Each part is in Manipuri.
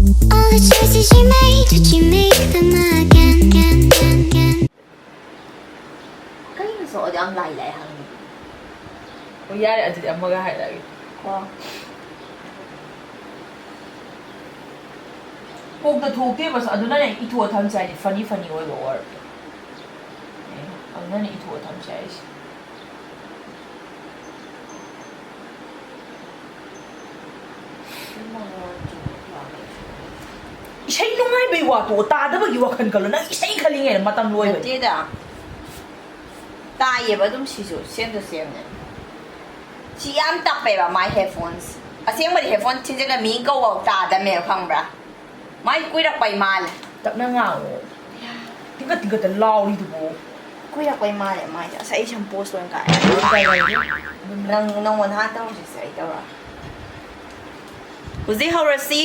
All the choices you made, did you make them again? Kaya so odi ang laylay hang. O yari adidi amaga hayragi. Ko. Pokda thokte bas aduna ne ithu tham chai ni funny oi ba word. Aduna ne ithu tham chai. Isai nungai bai wa to ta da ba gi wakhan kalo na isai khali nge matam loi ba. Ti da. Ta ye ba dum si so sem do sem ne. Chi am tak pe ba my headphones. Aseng ba headphone chin je ga mi ko wa ta da me khang bra. Mai kui rak pai mal. Tak na nga o. Tiga ta law ni tu bo. Kui rak pai mal mai sa ai cham post wan ka. Kai kai ni. Nang wan ha ta ji sai ta ra. Uzi horasi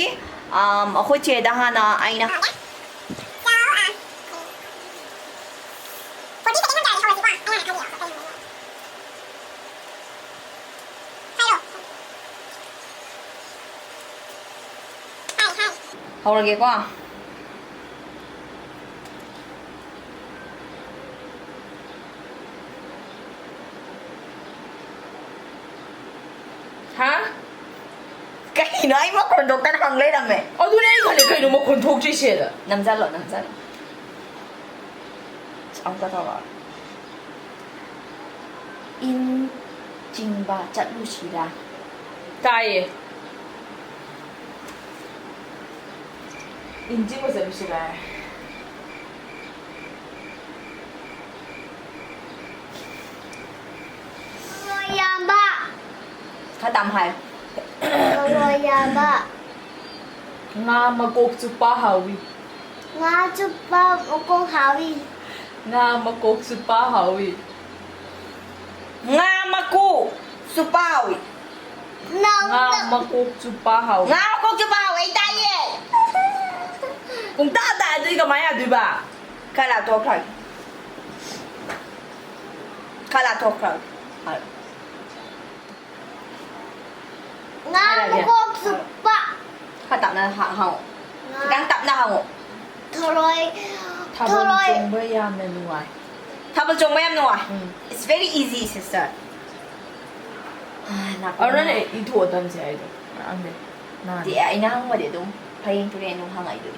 akhoi che da hana aina hầu ko Ha? cái nói mất còn đột tan hằng lấy đằng mẹ Aduna ai khali kai no makhon thok chi se da. nằm ra lo ông có tao bảo in trình ba chặt lu chỉ ra Tai. Inji ba sa bisira. Royaba. khá tầm hay Royaba. Nga makok chu pa hawi. Nga chupa ukong hawi. Nga makok chu pa hawi. nga maku supawi Nga makok chu pa hawi. nga maku supawi tay ye Kung ta di ka maya di ba? kala to khai Nga ukong chupa. khá tập na hạng hậu đang tập na hậu Thoroy. Thabon chung ba yam na nuai. thabo chung mấy em rồi Ừ. it's very easy sister Aduna ne ithu tam se ai da. Ang de. Na. thì ai na hang mà để đúng phải tu ren đúng hang ai đúng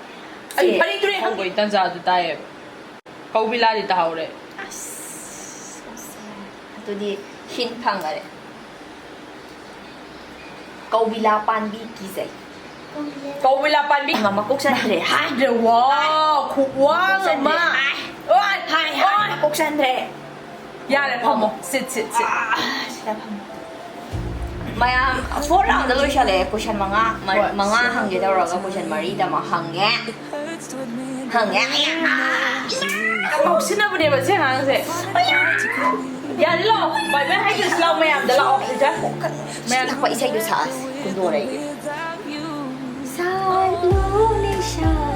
Ai pari tre hang koi tan ja du tai. Kau bila di tahu re. tu di hin phang rồi câu bila pan bi ki zai Kau bila pan bi. mà cúc san re hai De wow, khu wang ma. Oi, hai hai cúc san re ya le pamo. Sit. maya four round da lo sha le question manga hang ge da ra ga question mari da ma hang ge Kau sina bude ba se hang se. Ya lo, bai ba hai ke slow mayam da lo se ja. mẹ thắc vậy sai du sa kun do đấy Slowly shine.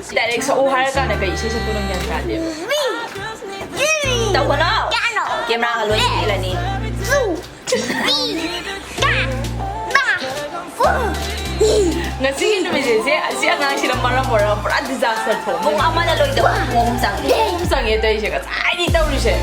Direct sa uhar ka na kay isa sa tulong yan ka, di ba? đâu có nó kiếm ra luôn là nè Nga sige no mese se asiya nga sila mara disaster po. không ông ấy là lôi được không sang Sang ito siya ka. Ay di taw siya.